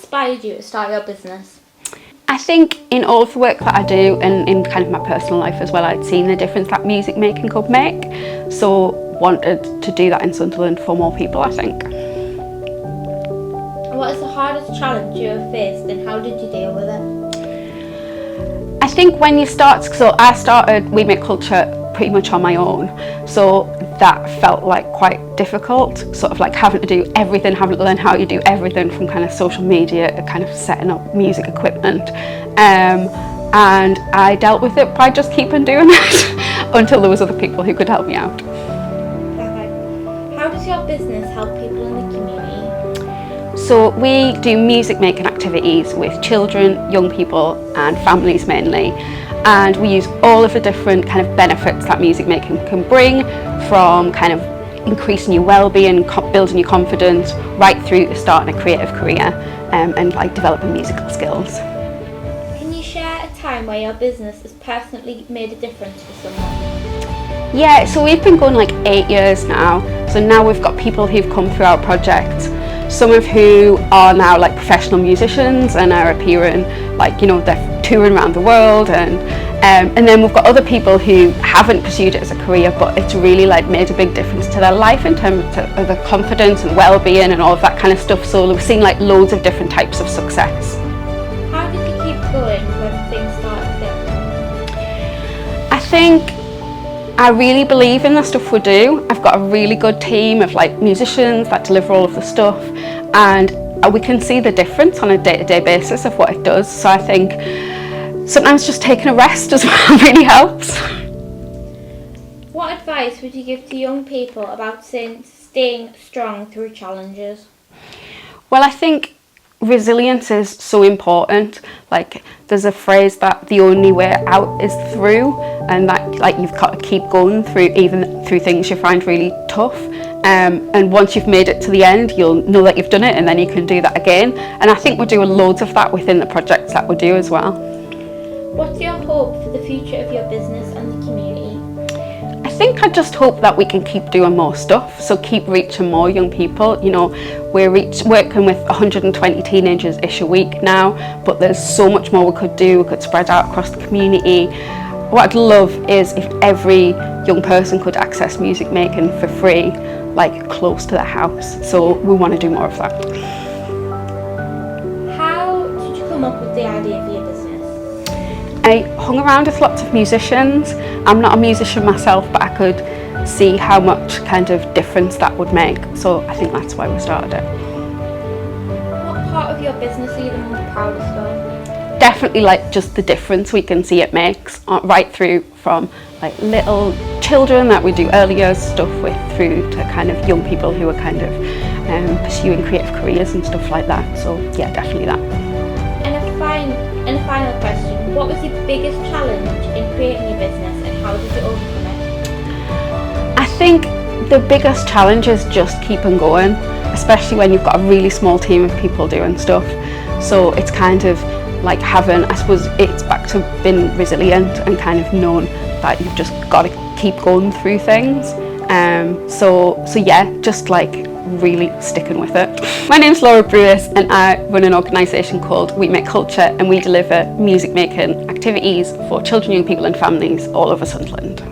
inspired you to start your business? I think in all of the work that I do and in kind of my personal life as well, I'd seen the difference that music making could make. So wanted to do that in Sunderland for more people, I think. What is the hardest challenge you have faced and how did you deal with it? I think when you start, so I started We Make Culture pretty much on my own. So that felt like quite difficult, sort of like having to do everything, having to learn how you do everything from kind of social media to kind of setting up music equipment. And I dealt with it by just keeping doing it until there was other people who could help me out. Perfect. How does your business help people in the community? So we do music making activities with children, young people and families mainly. And we use all of the different kind of benefits that music making can bring, from kind of increasing your well-being, building your confidence, right through to starting a creative career and like developing musical skills. Can you share a time where your business has personally made a difference for someone? Yeah, so we've been going like 8 years now. So now we've got people who've come through our project, some of who are now like professional musicians and are appearing, like, you know, they're touring around the world, and then we've got other people who haven't pursued it as a career, but it's really like made a big difference to their life in terms of the confidence and well-being and all of that kind of stuff. So we've seen like loads of different types of success. How did you keep going when things started to? I think I really believe in the stuff we do. I've got a really good team of like musicians that deliver all of the stuff, and we can see the difference on a day-to-day basis of what it does. So I think sometimes just taking a rest as well really helps. What advice would you give to young people about staying strong through challenges? Well, I think resilience is so important. Like, there's a phrase that the only way out is through, and that like you've got to keep going through, even through things you find really tough. And once you've made it to the end, you'll know that you've done it, and then you can do that again. And I think we're doing loads of that within the projects that we do as well. What's your hope for the future of your business and the community? I think I just hope that we can keep doing more stuff, so keep reaching more young people. You know, we're working with 120 teenagers-ish a week now, but there's so much more we could do. We could spread out across the community. What I'd love is if every young person could access music making for free, like close to their house. So we want to do more of that. How did you come up with the idea for your business? I hung around with lots of musicians. I'm not a musician myself, but I could see how much kind of difference that would make. So I think that's why we started it. What part of your business are you the most proudest of? Definitely like just the difference we can see it makes, right through from like little children that we do early years stuff with, through to kind of young people who are kind of pursuing creative careers and stuff like that. So yeah, definitely that. And a final question, what was your biggest challenge in creating your business and how did you overcome it? I think the biggest challenge is just keeping going, especially when you've got a really small team of people doing stuff. So it's kind of like having, I suppose it's back to being resilient and kind of knowing that you've just got to keep going through things. So yeah, just like really sticking with it. My name's Brewis and I run an organisation called We Make Culture, and we deliver music making activities for children, young people and families all over Sunderland.